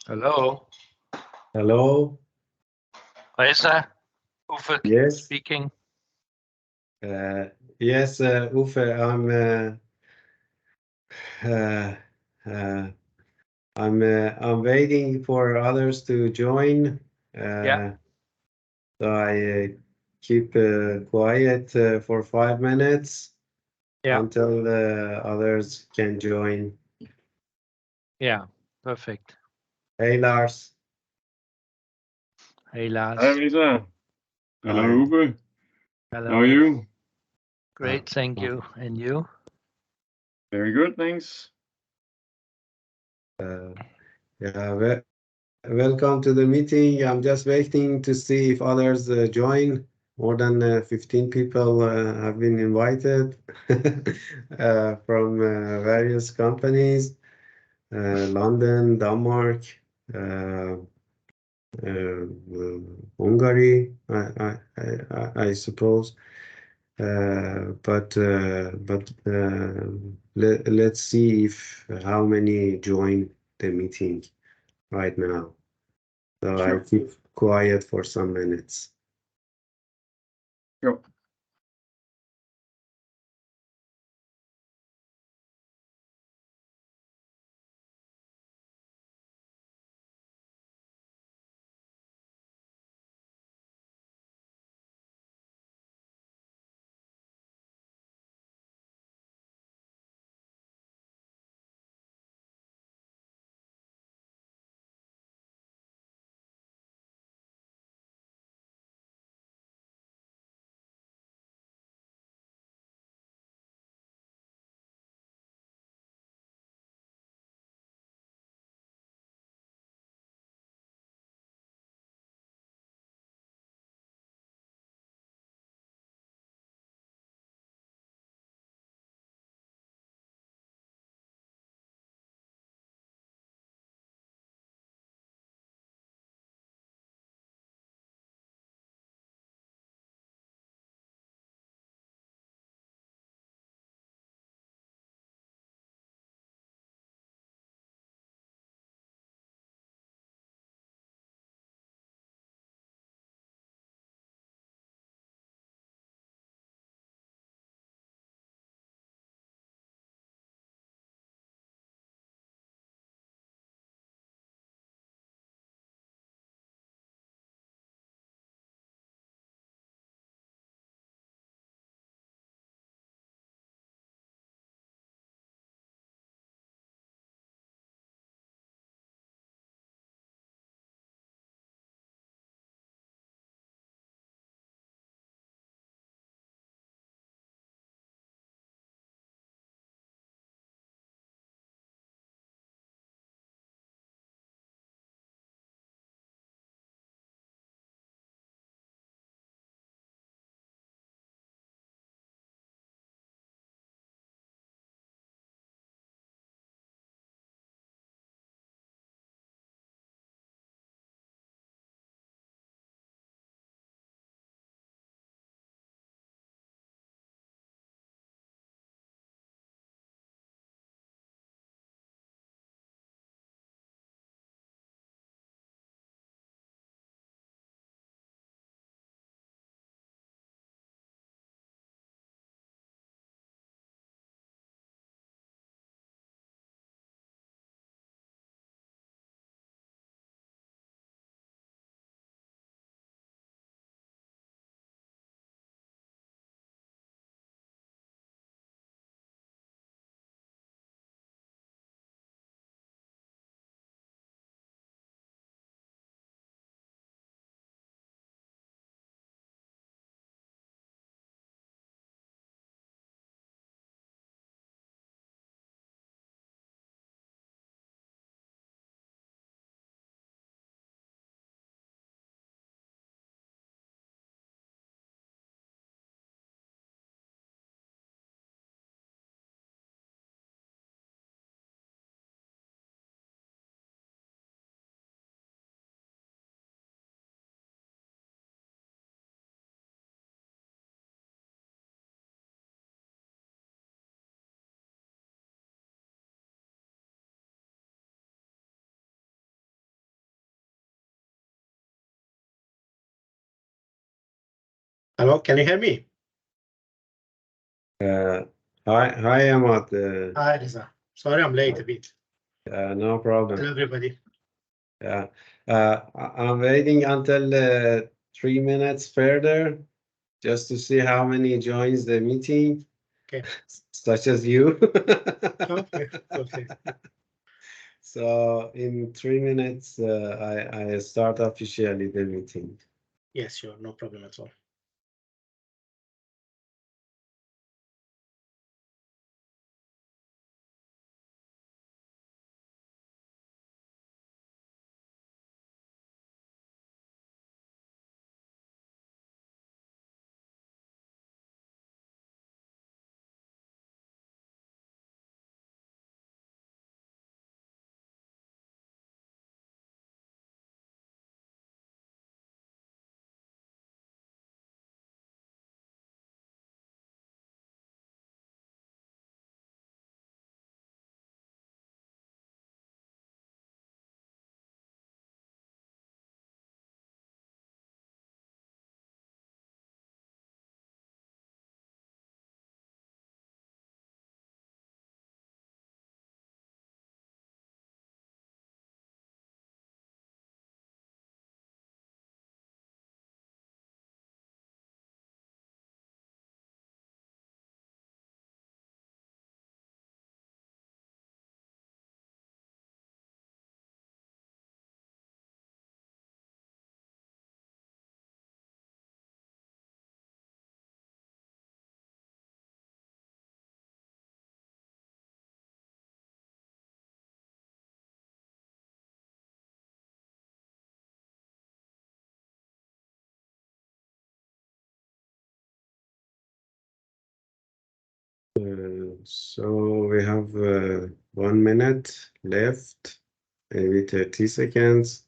Hello. Hello. Reza, Uffe Yes. speaking. Yes, Uffe, I'm waiting for others to join. Yeah. So I keep quiet for 5 minutes until the others can join. Yeah, perfect. Hey, Lars. Hey, Lars. Hi, Reza. Hello, Hi. Uffe. Hello. How are you? Great, thank you. And you? Very good, thanks. Yeah, welcome to the meeting. I'm just waiting to see if others join. More than 15 people have been invited from various companies, London, Denmark, Hungary, I suppose. But let's see if how many join the meeting right now. So Sure. I keep quiet for some minutes. Sure. Hello, can you hear me? Hi, Ahmad. Hi, Reza. Sorry, I'm late a bit. No problem. Hello, everybody. Yeah, I'm waiting until 3 minutes further, just to see how many joins the meeting. Okay. Such as you. Okay, okay. So in 3 minutes, I start officially the meeting. Yes, sure, no problem at all. So we have 1 minute left, maybe 30 seconds,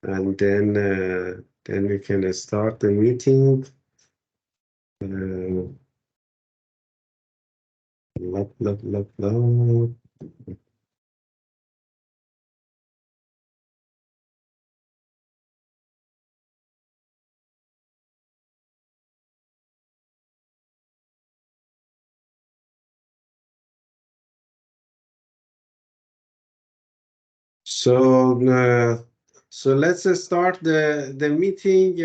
and then we can start the meeting. Blah. So let's start the meeting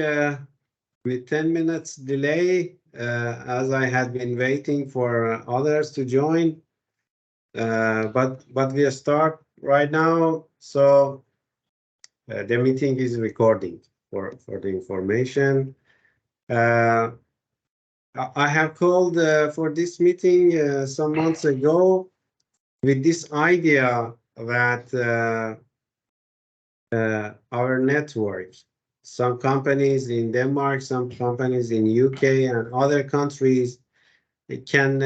with 10 minutes delay, as I had been waiting for others to join. But we start right now. So the meeting is recording for the information. I have called for this meeting some months ago with this idea that our network, some companies in Denmark, some companies in UK and other countries, it can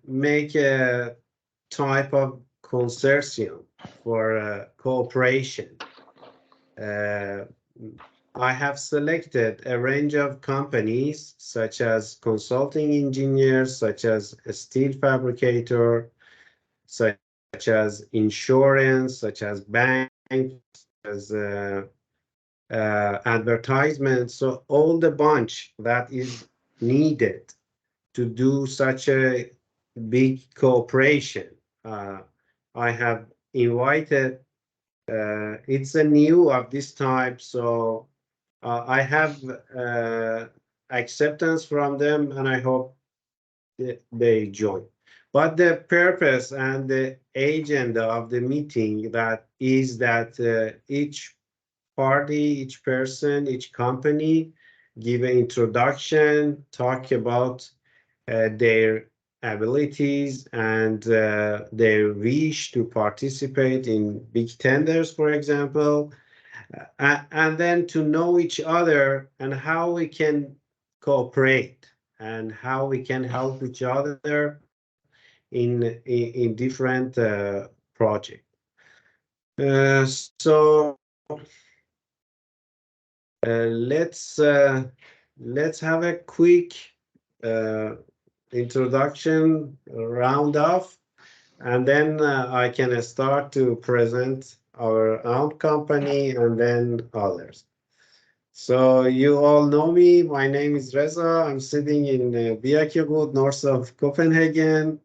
make a type of consortium for cooperation. I have selected a range of companies such as consulting engineers, such as a steel fabricator, such as insurance, such as banks, as advertisements. So all the bunch that is needed to do such a big cooperation. I have invited. It's a new of this type, so I have acceptance from them, and I hope they join. But the purpose and the agenda of the meeting that each party, each person, each company give an introduction, talk about their abilities and their wish to participate in big tenders, for example, and then to know each other and how we can cooperate and how we can help each other in different projects. So let's have a quick introduction round off, and then I can start to present our own company and then others. So you all know me. My name is Reza. I'm sitting in Være, north of Copenhagen.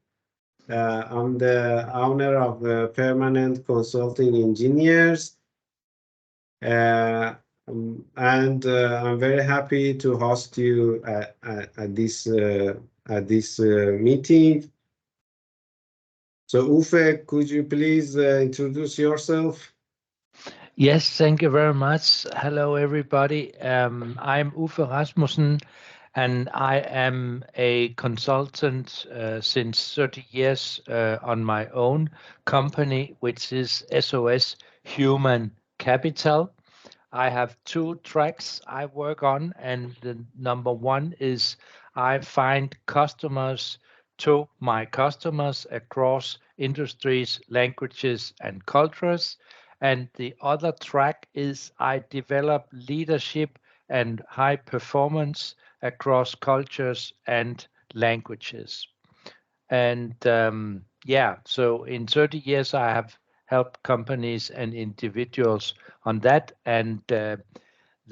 I'm the owner of Permanent Consulting Engineers. And I'm very happy to host you at this meeting. So Uffe, could you please introduce yourself? Yes, thank you very much. Hello, everybody. I'm Uffe Rasmussen, and I am a consultant since 30 years on my own company, which is SOS Human Capital. I have 2 tracks I work on, and the number 1 is I find customers to my customers across industries, languages, and cultures. And the other track is I develop leadership and high performance across cultures and languages. And so in 30 years, I have helped companies and individuals on that. And the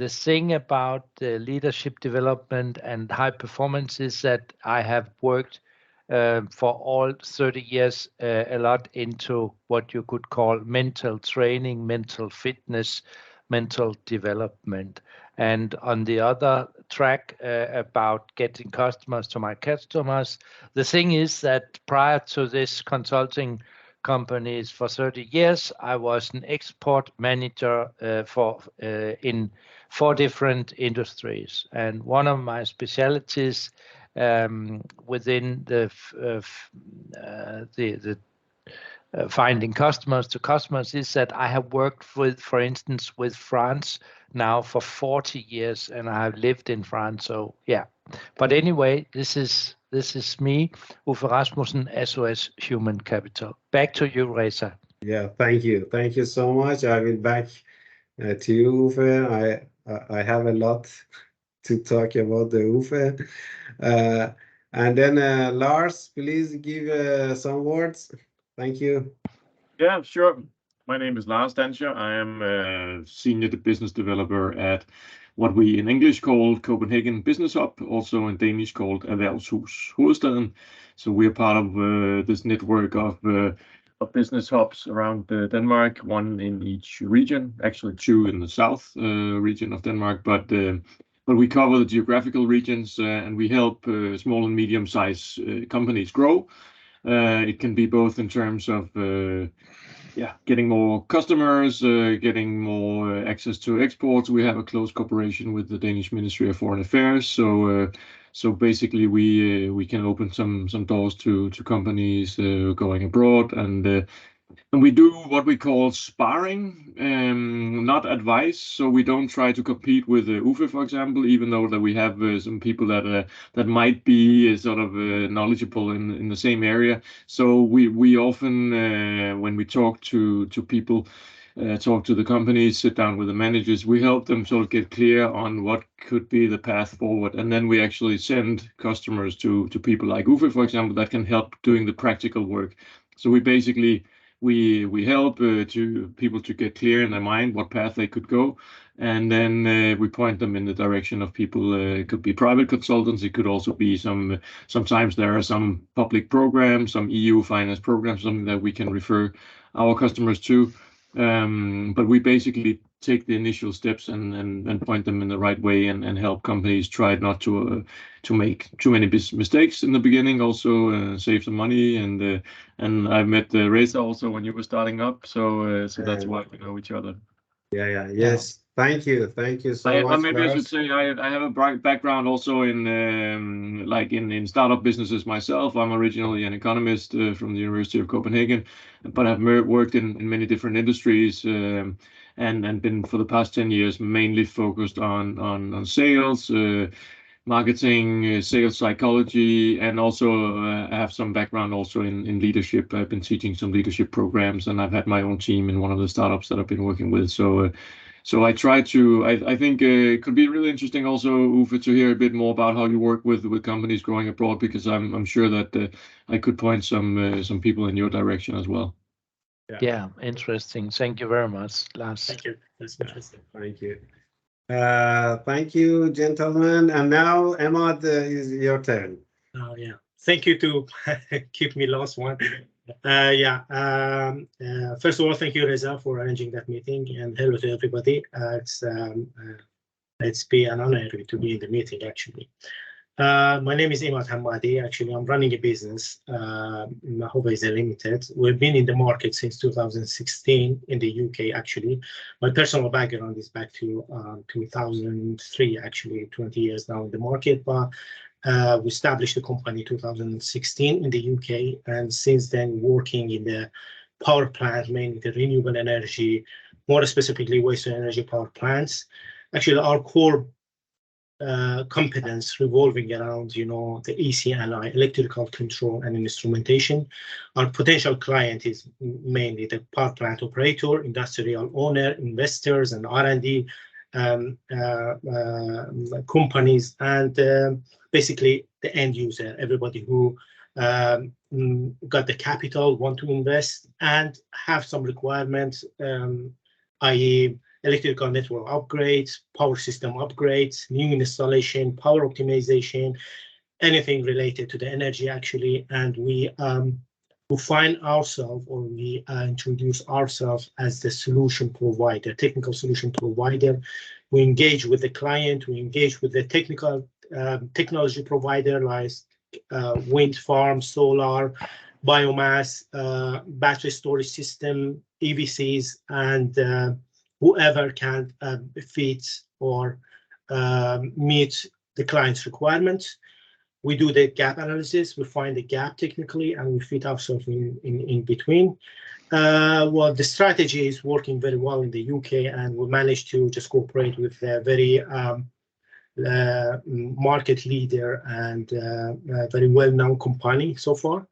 thing about leadership development and high performance is that I have worked for all 30 years a lot into what you could call mental training, mental fitness, mental development. And on the other track about getting customers to my customers, the thing is that prior to this consulting companies for 30 years, I was an export manager in 4 different industries. And one of my specialties within the finding customers to customers is that I have worked with, for instance, with France now for 40 years, and I have lived in France. So yeah, but anyway, this is me, Uffe Rasmussen, SOS Human Capital. Back to you, Reza. Yeah, thank you so much. I will back to you, Uffe. I have a lot to talk about the Uffe. And then Lars, please give some words. Thank you. Yeah, sure. My name is Lars Danscher. I am a senior business developer at what we in English call Copenhagen Business Hub, also in Danish called Erhvervshus Hovedstaden. So we are part of this network of business hubs around Denmark, 1 in each region, actually 2 in the south region of Denmark, but we cover the geographical regions and we help small and medium-sized companies grow. It can be both in terms of getting more customers, getting more access to exports. We have a close cooperation with the Danish Ministry of Foreign Affairs. So basically, we can open some doors to companies going abroad, and we do what we call sparring, not advice. So we don't try to compete with Uffe, for example, even though that we have some people that might be sort of knowledgeable in the same area. So we often, when we talk to people, talk to the companies, sit down with the managers, we help them sort of get clear on what could be the path forward. And then we actually send customers to people like Uffe, for example, that can help doing the practical work. So we basically we help to people to get clear in their mind what path they could go, and then we point them in the direction of people. It could be private consultants. It could also be sometimes there are some public programs, some EU finance programs, something that we can refer our customers to. But we basically take the initial steps and point them in the right way and help companies try not to make too many mistakes in the beginning. Also save some money, and I've met Reza also when you were starting up, so that's why we know each other. Yes. Thank you so much. Maybe Lars. I should say I have a bright background also in startup businesses myself. I'm originally an economist from the University of Copenhagen, but I've worked in many different industries and been for the past 10 years mainly focused on sales, marketing, sales psychology, and also I have some background also in leadership. I've been teaching some leadership programs, and I've had my own team in one of the startups that I've been working with. So I try to. I think it could be really interesting also, Uffe, to hear a bit more about how you work with companies growing abroad, because I'm sure that I could point some people in your direction as well. Yeah, interesting. Thank you very much, Lars. Thank you. That's interesting. Thank you. Thank you, gentlemen. And now, Emad, is your turn. Oh, yeah. Thank you to keep me last one. First of all, thank you, Reza, for arranging that meeting, and hello to everybody. It's been an honor to be in the meeting, actually. My name is Imad Hamadi. Actually, I'm running a business, Mahova Limited. We've been in the market since 2016 in the UK, actually. My personal background is back to 2003, actually, 20 years now in the market. But we established the company in 2016 in the UK, and since then working in the power plant, mainly the renewable energy, more specifically waste energy power plants. Actually, our core competence revolving around, the ECNI, electrical control and instrumentation. Our potential client is mainly the power plant operator, industrial owner, investors, and R&D companies, and basically the end user, everybody who got the capital, want to invest, and have some requirements, i.e. electrical network upgrades, power system upgrades, new installation, power optimization, anything related to the energy, actually. And we find ourselves, or we introduce ourselves as the solution provider, technical solution provider. We engage with the client, we engage with the technology provider, like wind farm, solar, biomass, battery storage system, EVCs, and whoever can fit or meet the client's requirements. We do the gap analysis, we find the gap technically, and we fit ourselves in between. Well, the strategy is working very well in the UK, and we managed to just cooperate with a very market leader and very well-known company so far.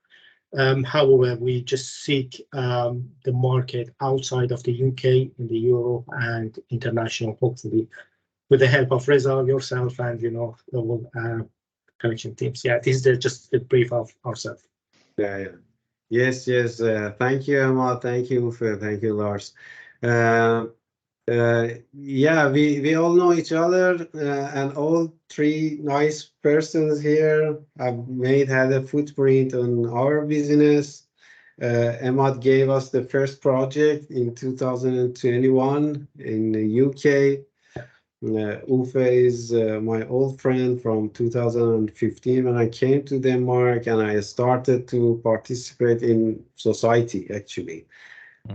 However, we just seek the market outside of the UK, in the Europe and international, hopefully, with the help of Reza, yourself, and the whole connection teams. Yeah, this is just the brief of ourselves. Yeah. Yes. Thank you, Emma. Thank you, Ufe. Thank you, Lars. Yeah, we all know each other, and all three nice persons here have had a footprint on our business. Emad gave us the first project in 2021 in the UK. Ufe is my old friend from 2015 when I came to Denmark, and I started to participate in society, actually.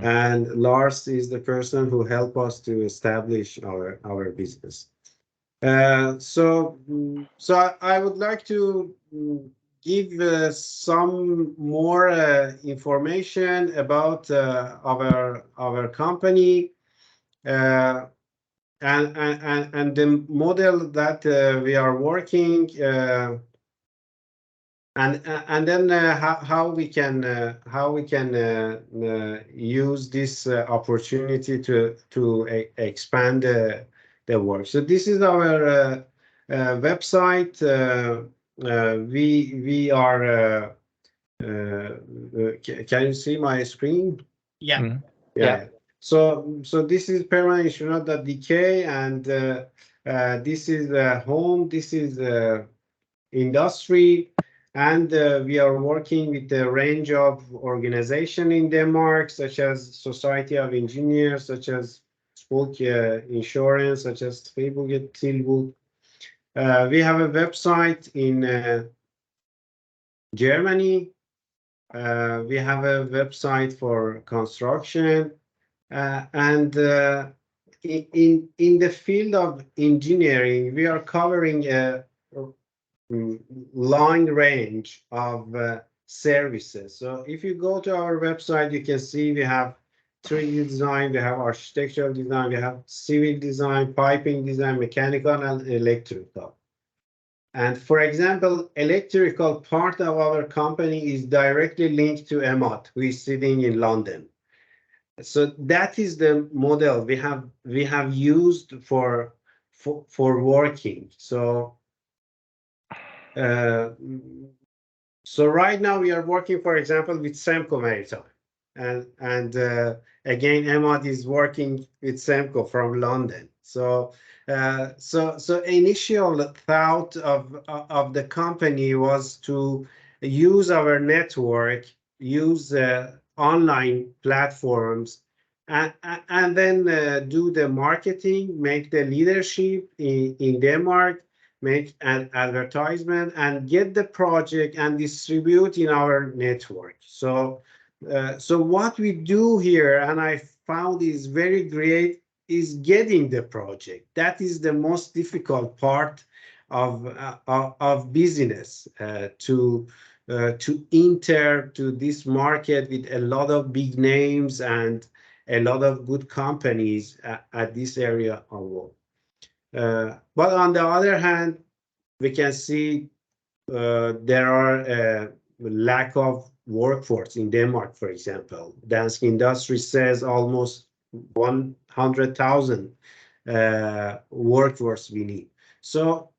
And Lars is the person who helped us to establish our business. So I would like to give some more information about our company and the model that we are working. And then how we can use this opportunity to expand the work. So this is our website. We are. Can you see my screen? Yeah. Mm-hmm. Yeah. So this is permanentingenior.dk, and this is home. This is industry. And we are working with a range of organizations in Denmark, such as Society of Engineers, such as Spoke Insurance, such as Følgende, Tilbud. We have a website in Germany. We have a website for construction, and in the field of engineering, we are covering a long range of services. So if you go to our website, you can see we have 3D design, we have architectural design, we have civil design, piping design, mechanical, and electrical. And for example, electrical part of our company is directly linked to Emad, who is sitting in London. So that is the model we have used for working. So right now we are working, for example, with Semco Maritime, and again, Emad is working with Semco from London. So initial thought of the company was to use our network, use online platforms, and then do the marketing, make the leadership in Denmark, make an advertisement, and get the project and distribute in our network. So what we do here, and I found is very great, is getting the project. That is the most difficult part of business, to enter to this market with a lot of big names and a lot of good companies at this area of work. But on the other hand, we can see there are lack of workforce in Denmark, for example. Dansk Industry says almost 100,000 workforce we need. So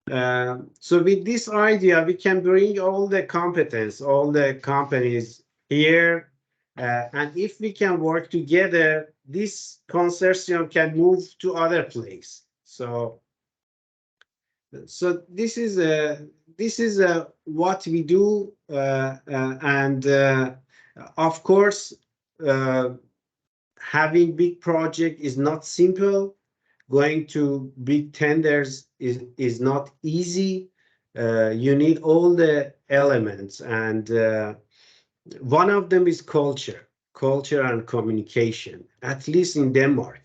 with this idea, we can bring all the competence, all the companies here, and if we can work together, this consortium can move to other places. So this is what we do, and of course, having big project is not simple. Going to big tenders is not easy. You need all the elements, and one of them is culture and communication. At least in Denmark,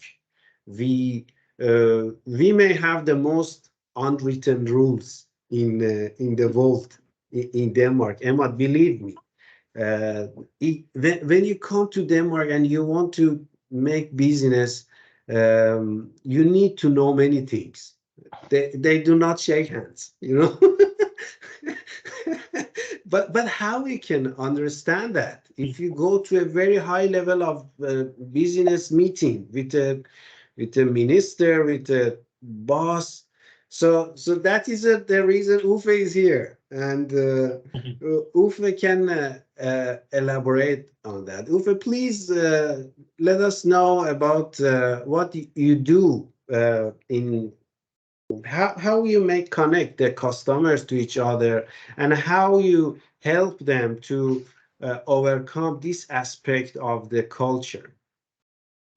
we may have the most unwritten rules in the world in Denmark. Emma, believe me, when you come to Denmark and you want to make business, you need to know many things. They do not shake hands, you know. But how we can understand that? If you go to a very high level of business meeting with a minister, with a boss, so that is the reason Uffe is here, and Uffe can elaborate on that. Uffe, please let us know about what you do in how you make connect the customers to each other, and how you help them to overcome this aspect of the culture.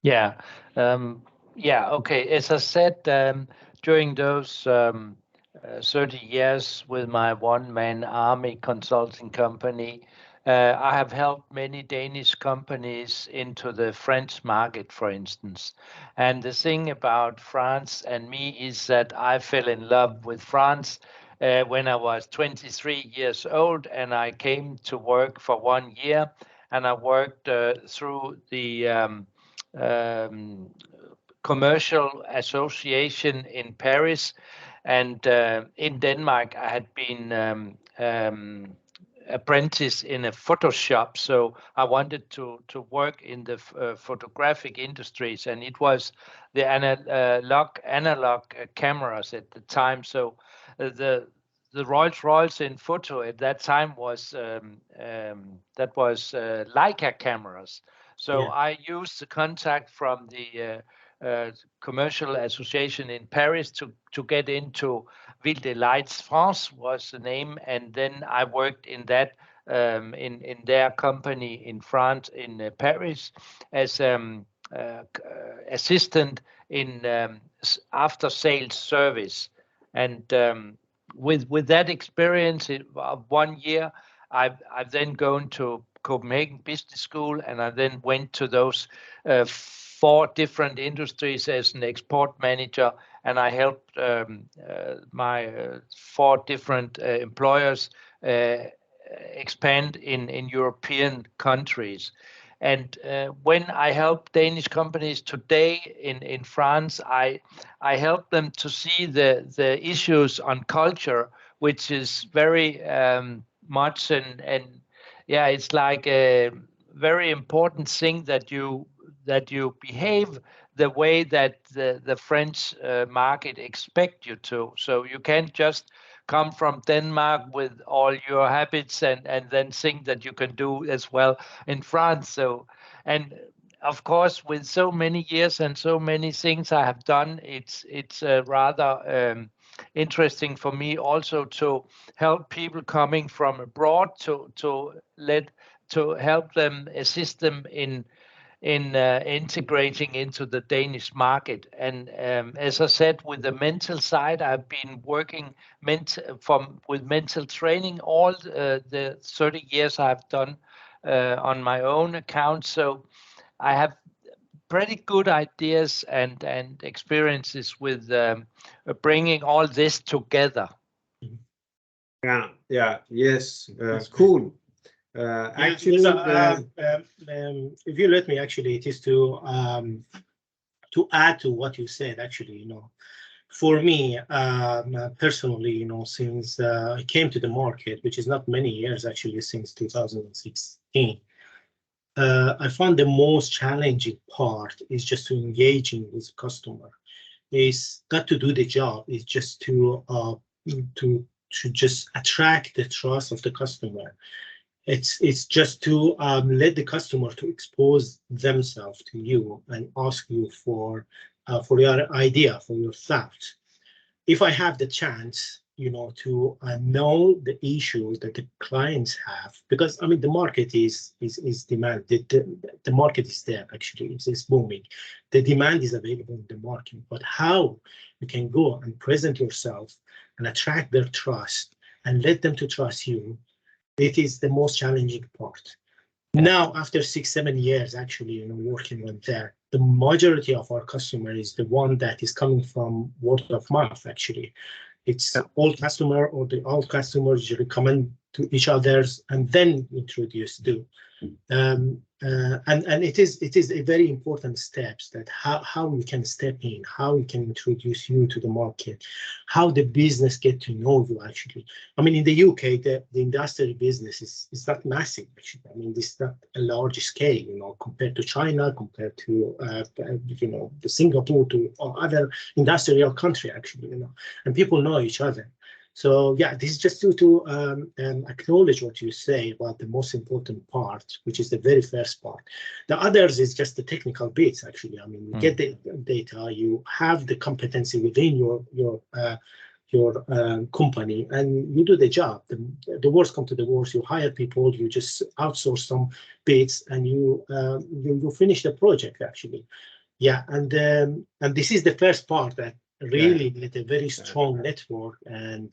Yeah. Okay. As I said, during those 30 years with my one-man army consulting company, I have helped many Danish companies into the French market, for instance. And the thing about France and me is that I fell in love with France when I was 23 years old, and I came to work for 1 year, and I worked through the commercial association in Paris, and in Denmark I had been apprentice in a photo shop, so I wanted to work in the photographic industries, and it was the analog cameras at the time. So the Rolls-Royce in photo at that time was Leica cameras. So yeah. I used the contact from the commercial association in Paris to get into Ville des Lights France was the name, and then I worked in that in their company in France in Paris as assistant in after sales service, and with that experience of 1 year, I've then gone to Copenhagen Business School, and I then went to those 4 different industries as an export manager, and I helped my 4 different employers expand in European countries. And when I help Danish companies today in France, I help them to see the issues on culture, which is very much and yeah, it's like a very important thing that you behave the way that the French market expect you to. So you can't just come from Denmark with all your habits and then think that you can do as well in France. So, and of course, with so many years and so many things I have done, it's rather interesting for me also to help people coming from abroad to help them, assist them in integrating into the Danish market. And as I said, with the mental side, I've been working with mental training all the 30 years I've done on my own account. So I have pretty good ideas and experiences with bringing all this together. Yes, cool. Actually, if you let me, actually, it is to add to what you said. Actually, for me personally, since I came to the market, which is not many years, actually, since 2016, I found the most challenging part is just to engaging with the customer. Is not to do the job. It's just to just attract the trust of the customer. It's just to let the customer to expose themselves to you and ask you for your idea, for your thought. If I have the chance, to know the issues that the clients have, because I mean the market is demand. The market is there, actually. It's booming. The demand is available in the market, but how you can go and present yourself and attract their trust and let them to trust you, it is the most challenging part. Yeah. Now, after 6-7 years, actually, working on there, the majority of our customer is the one that is coming from word of mouth. Actually, it's old customer, or the old customers recommend to each others and then introduce to. And it is a very important steps that how we can step in, how we can introduce you to the market, how the business get to know you. Actually, I mean, in the UK, the industrial business is not massive. Actually, I mean, this is not a large scale, compared to China, compared to the Singapore, to other industrial country. Actually, and people know each other. So yeah, this is just to acknowledge what you say about the most important part, which is the very first part. The others is just the technical bits. Actually, I mean, you get the data, you have the competency within your company, and you do the job. The worst come to the worst, you hire people, you just outsource some bits, and you finish the project. Actually, yeah, and this is the first part that really get a very strong network and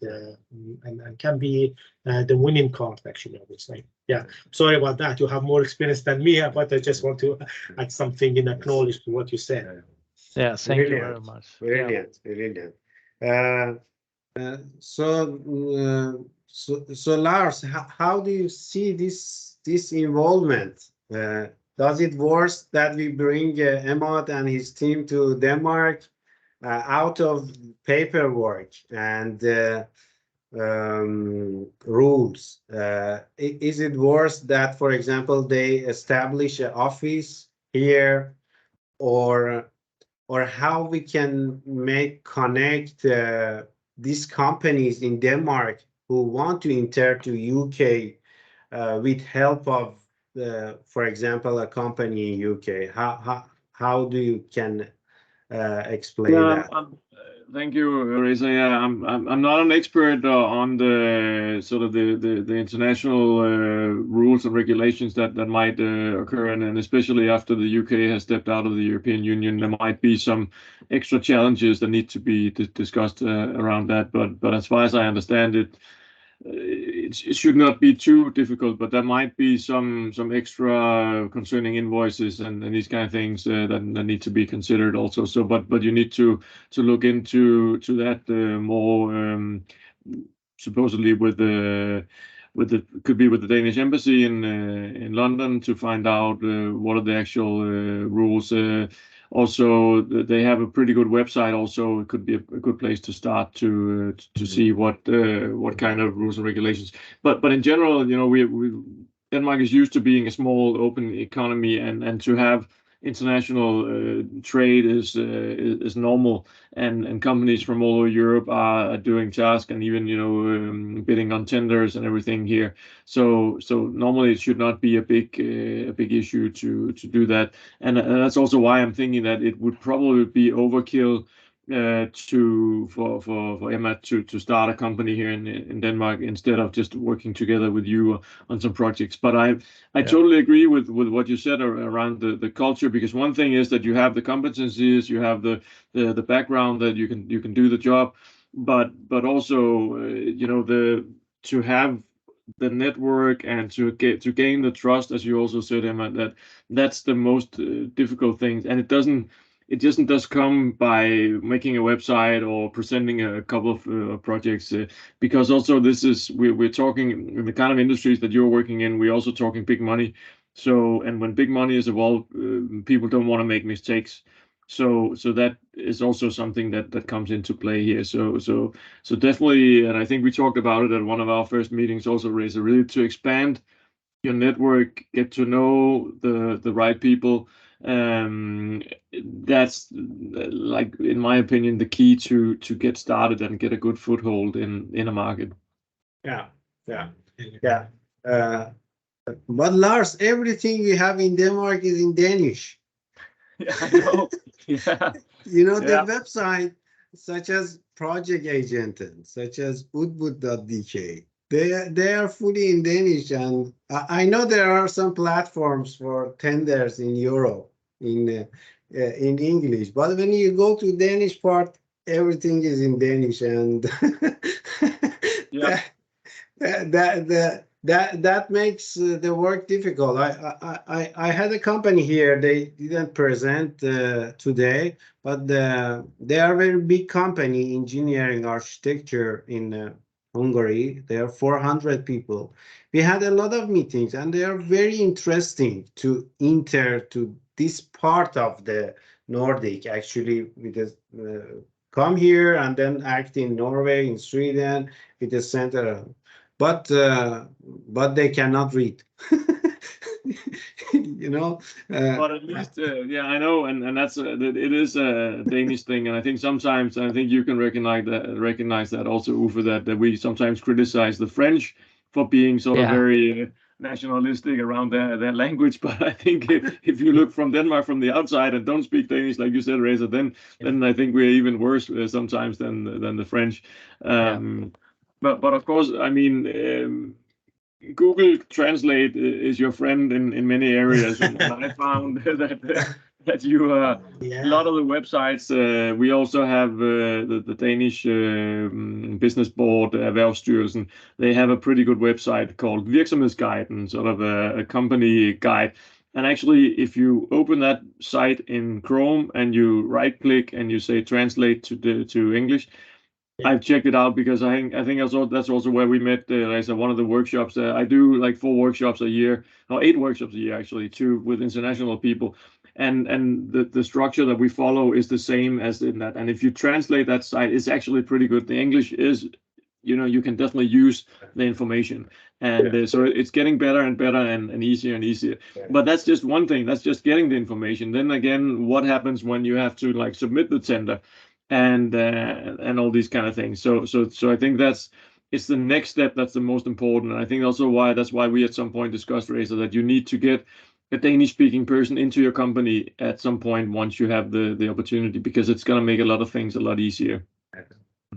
can be the winning card, actually, I would say. Yeah, sorry about that. You have more experience than me, but I just want to add something in acknowledge to what you said. Yeah, thank you very much. Brilliant. So Lars, how do you see this involvement? Does it worse that we bring Emad and his team to Denmark? Out of paperwork and rules, is it worse that, for example, they establish an office here, or how we can connect these companies in Denmark who want to enter to UK with help of, for example, a company in UK? How do you can explain that? Thank you, Reza. Yeah, I'm not an expert on the sort of the international rules and regulations that might occur, and especially after the UK has stepped out of the European Union, there might be some extra challenges that need to be discussed around that. But as far as I understand it, it should not be too difficult, but there might be some extra concerning invoices and these kind of things that need to be considered also. So, but you need to look into that more, supposedly with the Danish embassy in London, to find out what are the actual rules. Also, they have a pretty good website. Also, it could be a good place to start to see what kind of rules and regulations. But in general, we Denmark is used to being a small open economy, and to have international trade is normal, and companies from all over Europe are doing tasks and even bidding on tenders and everything here. So normally it should not be a big issue to do that, and that's also why I'm thinking that it would probably be overkill for Emma to start a company here in Denmark instead of just working together with you on some projects. But I totally agree with what you said around the culture, because one thing is that you have the competencies, you have the background that you can do the job, but also to have the network and to gain the trust, as you also said, Emma, that's the most difficult thing, and it doesn't just come by making a website or presenting a couple of projects, because also we're talking in the kind of industries that you're working in, we're also talking big money. So, and when big money is involved, people don't want to make mistakes. So that is also something that comes into play here. So definitely, and I think we talked about it at one of our first meetings also, Reza, really to expand your network, get to know the right people. That's like, in my opinion, the key to get started and get a good foothold in a market. Yeah. But Lars, everything we have in Denmark is in Danish. Yeah, I know. Yeah. The website such as Project Agent, such as udbud.dk, they are fully in Danish, and I know there are some platforms for tenders in Europe in English, but when you go to Danish part, everything is in Danish, and that makes the work difficult. I had a company here. They didn't present today, but they are a very big company, engineering architecture in Hungary. There are 400 people. We had a lot of meetings, and they are very interesting to enter to this part of the Nordic. Actually, because come here and then act in Norway, in Sweden, with the center. But they cannot read. But at least, I know, and that's it is a Danish thing, and I think sometimes you can recognize that also, Uffe, that we sometimes criticize the French for being sort of very nationalistic around their language. But I think if you look from Denmark from the outside and don't speak Danish, like you said, Reza, then I think we're even worse sometimes than the French. But of course, I mean, Google Translate is your friend in many areas, and I found that you a lot of the websites. We also have the Danish business board, Erhvervsstyrelsen. They have a pretty good website called Virksomhedsguiden, sort of a company guide. And actually, if you open that site in Chrome and you right-click and you say translate to English, I've checked it out, because I think also that's also where we met, Reza, one of the workshops. I do like 4 workshops a year, or 8 workshops a year actually, with international people, and the structure that we follow is the same as in that. And if you translate that site, it's actually pretty good. The English is, you can definitely use the information, and so it's getting better and better and easier and easier. But that's just one thing. That's just getting the information. Then again, what happens when you have to like submit the tender? And all these kind of things. So I think it's the next step that's the most important. And I think also that's why we at some point discussed, Reza, that you need to get a Danish-speaking person into your company at some point once you have the opportunity, because it's going to make a lot of things a lot easier.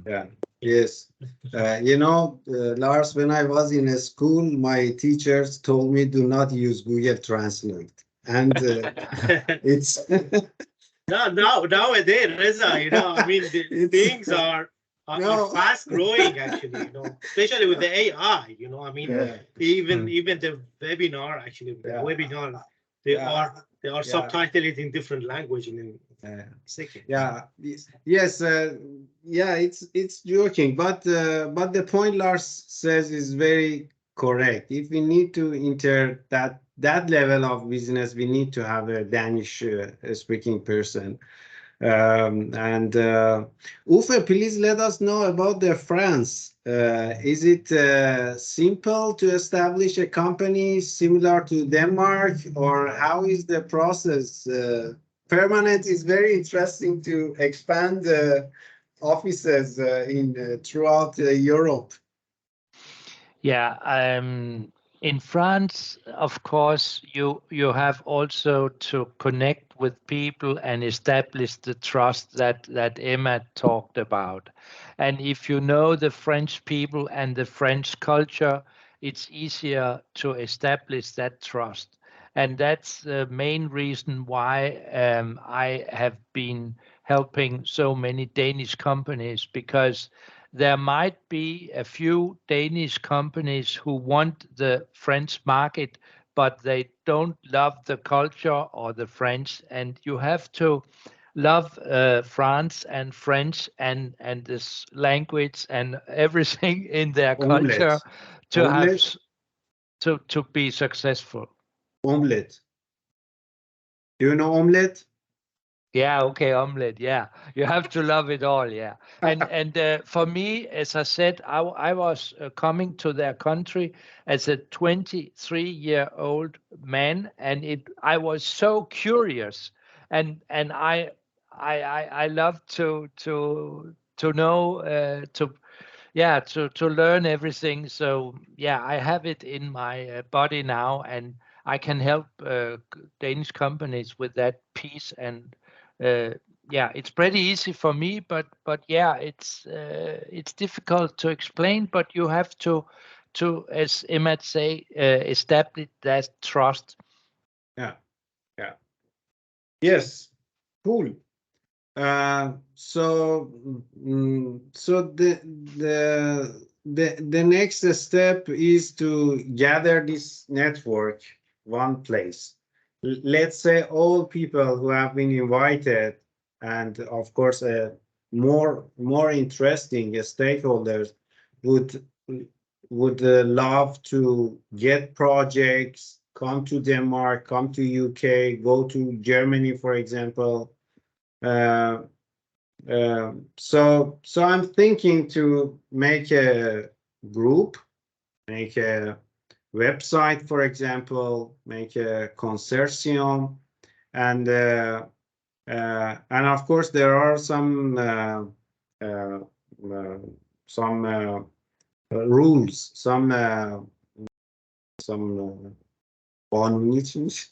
Yeah. Yes. Lars, when I was in a school, my teachers told me do not use Google Translate, and it's. Nowadays, Reza, I mean, things are fast growing, actually, especially with the AI, I mean, even the webinar, actually, the webinar, they are subtitled in different language in a second. Yes. It's joking, but the point Lars says is very correct. If we need to enter that level of business, we need to have a Danish speaking person. Uffe, please let us know about the France. Is it simple to establish a company similar to Denmark, or how is the process? Permanent is very interesting to expand offices throughout Europe. Yeah, in France, of course, you have also to connect with people and establish the trust that Emma talked about. And if you know the French people and the French culture, it's easier to establish that trust. And that's the main reason why I have been helping so many Danish companies, because there might be a few Danish companies who want the French market, but they don't love the culture or the French. And you have to love France and French and this language and everything in their culture to have to be successful. Omelette. Do you know omelette? Yeah, okay, omelette. Yeah, you have to love it all. Yeah, and for me, as I said, I was coming to their country as a 23-year-old man, and I was so curious, and I love to know to learn everything. So yeah, I have it in my body now, and I can help Danish companies with that piece. And yeah, it's pretty easy for me, but yeah, it's difficult to explain. But you have to as Emma say, establish that trust. Yeah. Yes, cool. So the next step is to gather this network one place. Let's say all people who have been invited, and of course more interesting stakeholders would love to get projects, come to Denmark, come to UK, go to Germany, for example. So I'm thinking to make a group, make a website, for example, make a consortium, and of course there are some rules, some conditions.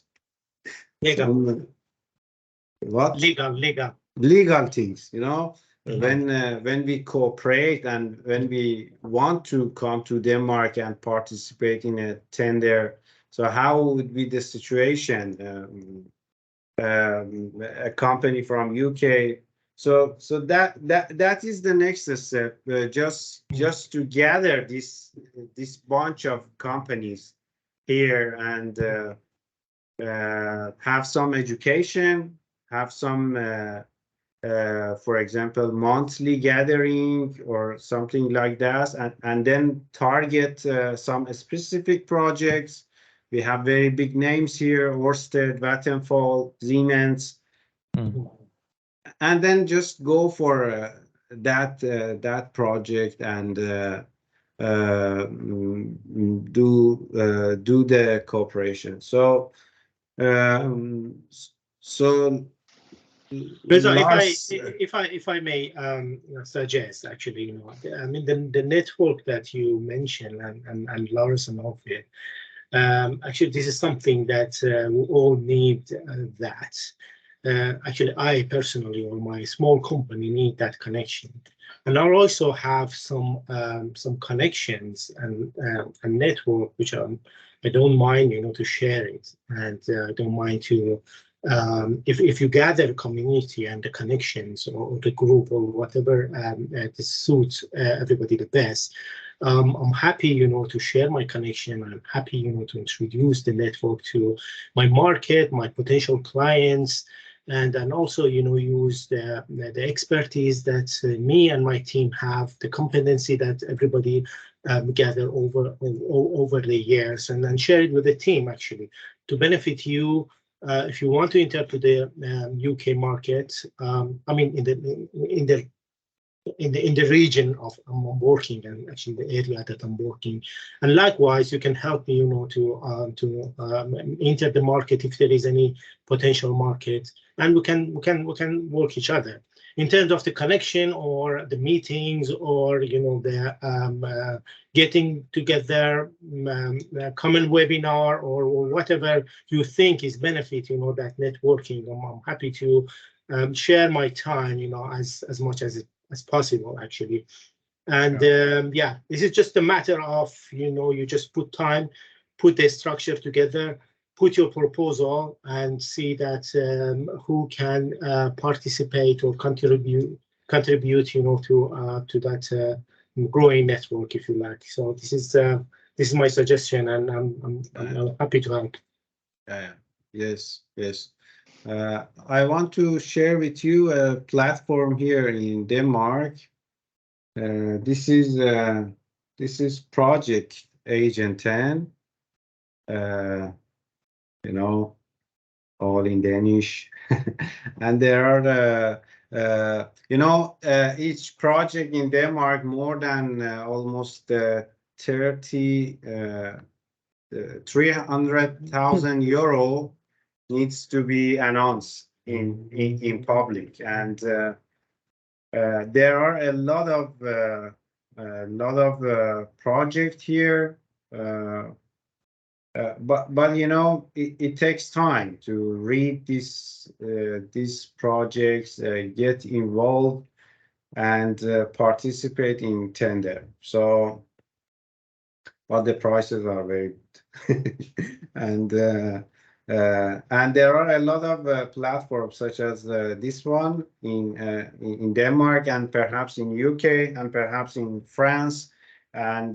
What? Legal things, you know. Mm-hmm. When we cooperate and when we want to come to Denmark and participate in a tender, so how would be the situation? A company from UK, so that is the next step. Just to gather this bunch of companies here and have some education, have some for example monthly gathering or something like that, and then target some specific projects. We have very big names here: Ørsted, Vattenfall, Siemens, and then just go for that project and do the cooperation. So Reza, if I may suggest, actually, you know, I mean the network that you mentioned and Lars and Ofir, actually this is something that we all need. Actually, I personally, or my small company, need that connection, and I also have some connections and network which I don't mind, you know, to share it, and I don't mind to. If you gather a community and the connections or the group or whatever that suits everybody the best, I'm happy, you know, to share my connection. I'm happy, you know, to introduce the network to my market, my potential clients, and also, you know, use the expertise that me and my team have, the competency that everybody gather over the years, and then share it with the team, actually, to benefit you if you want to enter to the UK market, I mean in the region of I'm working, and actually the area that I'm working, and likewise you can help me, to enter the market if there is any potential market, and we can work each other in terms of the connection or the meetings or the getting together, common webinar or whatever you think is benefit, that networking. I'm happy to share my time, as much as possible, actually. And this is just a matter of, you just put time, put the structure together, put your proposal, and see that who can participate or contribute, to that growing network, if you like. So this is my suggestion, and I'm happy to help. Yes. I want to share with you a platform here in Denmark. This is Project Agent 10. All in Danish, and there are each project in Denmark more than almost 300,000 euro needs to be announced in public, and there are a lot of projects here. But it takes time to read these projects, get involved, and participate in tender. So, but the prices are very good, and there are a lot of platforms such as this one in Denmark, and perhaps in UK, and perhaps in France, and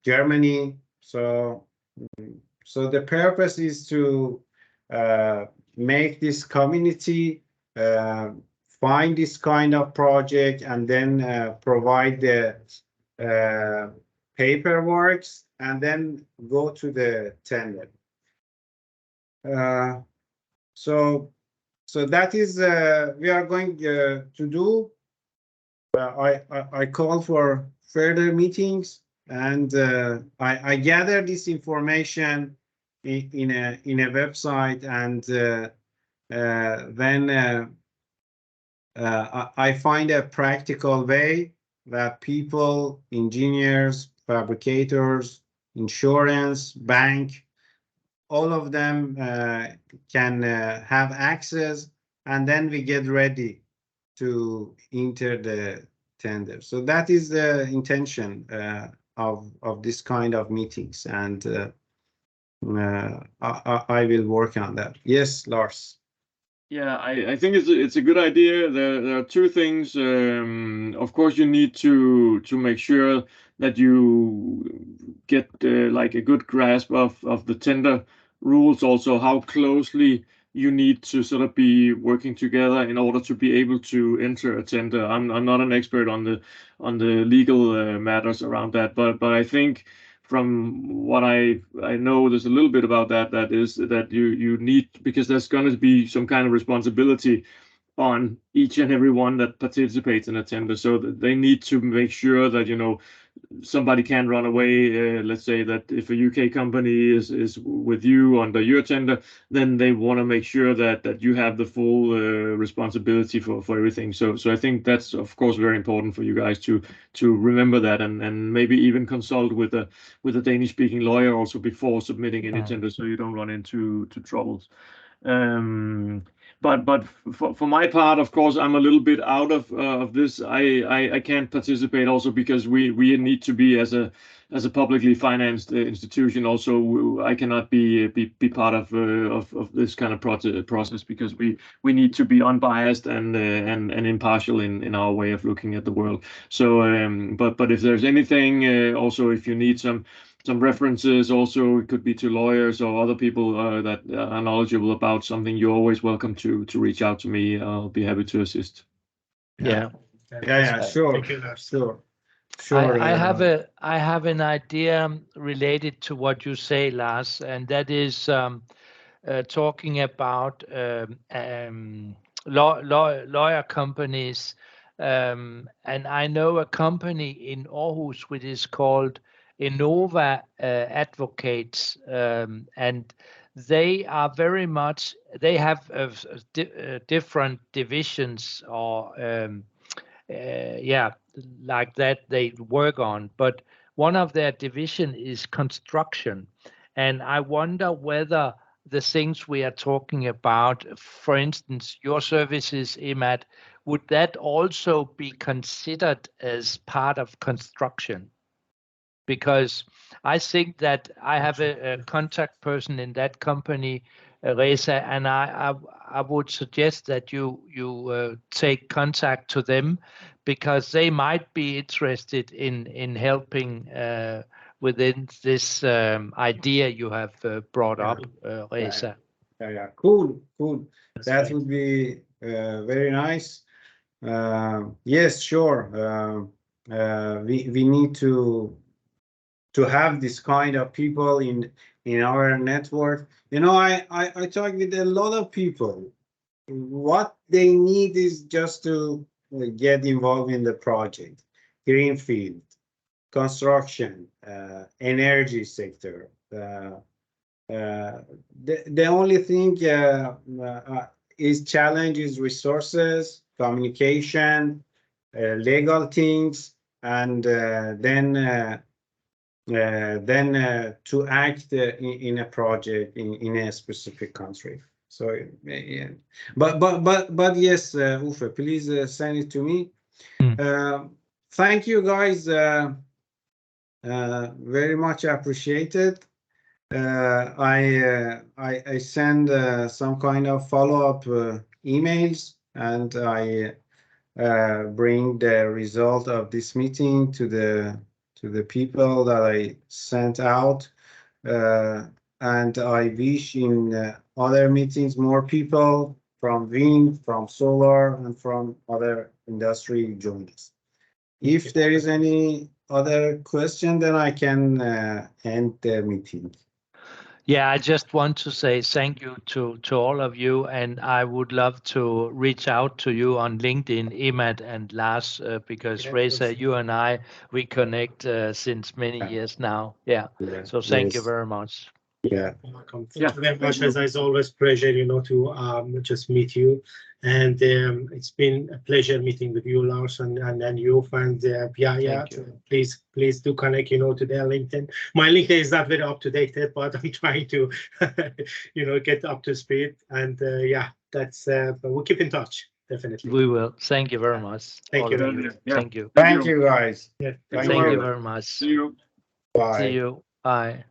Germany. So the purpose is to make this community find this kind of project, and then provide the paperwork, and then go to the tender. So that is we are going to do. I call for further meetings. And I gather this information in a website, and then I find a practical way that people, engineers, fabricators, insurance, bank, all of them can have access, and then we get ready to enter the tender. So that is the intention of this kind of meetings, and I will work on that. Yes, Lars. Yeah, I think it's a good idea. There are two things. Of course, you need to make sure that you get like a good grasp of the tender rules. Also, how closely you need to sort of be working together in order to be able to enter a tender. I'm not an expert on the legal matters around that, but I think from what I know, there's a little bit about that is that you need, because there's going to be some kind of responsibility on each and every one that participates in a tender. So that they need to make sure that, somebody can't run away. Let's say that if a UK company is with you under your tender, then they want to make sure that you have the full responsibility for everything. So I think that's of course very important for you guys to remember that, and maybe even consult with a Danish speaking lawyer also before submitting any tender, so you don't run into troubles. But for my part, of course, I'm a little bit out of this. I can't participate also because we need to be as a publicly financed institution. Also, I cannot be part of this kind of process because we need to be unbiased and impartial in our way of looking at the world. So, but if there's anything, also if you need some references, also it could be to lawyers or other people that are knowledgeable about something, you're always welcome to reach out to me. I'll be happy to assist. Yeah, sure. Thank you, sure. I have an idea related to what you say, Lars, and that is talking about lawyer companies, and I know a company in Aarhus which is called Innova Advocates, and they are very much, they have different divisions or like that they work on, but one of their division is construction. And I wonder whether the things we are talking about, for instance, your services, Imad, would that also be considered as part of construction? Because I think that I have a contact person in that company, Reza, and I would suggest that you take contact to them, because they might be interested in helping within this idea you have brought up, Reza. Yeah, cool. That would be very nice. Yes, sure. We need to have this kind of people in our network. You know, I talk with a lot of people. What they need is just to get involved in the project, greenfield, construction, energy sector. The only thing is challenge is resources, communication, legal things, and then to act in a project in a specific country. So yeah, but yes, Uffe, please send it to me. Thank you, guys. Very much appreciated. I send some kind of follow-up emails, and I bring the result of this meeting to the people that I sent out, and I wish in other meetings more people from wind, from solar, and from other industry join us. If there is any other question, then I can end the meeting. Yeah, I just want to say thank you to all of you, and I would love to reach out to you on LinkedIn, Imad and Lars, because Reza, you and we connect since many years now. Yeah. So thank you very much. Yeah. Welcome. Thank you very much. As always, pleasure, to just meet you. And it's been a pleasure meeting with you, Lars, and you, and please do connect, to their LinkedIn. My LinkedIn is not very up to date, but I'm trying to, get up to speed. And that's, we'll keep in touch. Definitely. We will. Thank you very much. Thank you. Yeah. Thank you. Thank you, guys. Yeah. Thank you very much. See you. Bye. See you. Bye.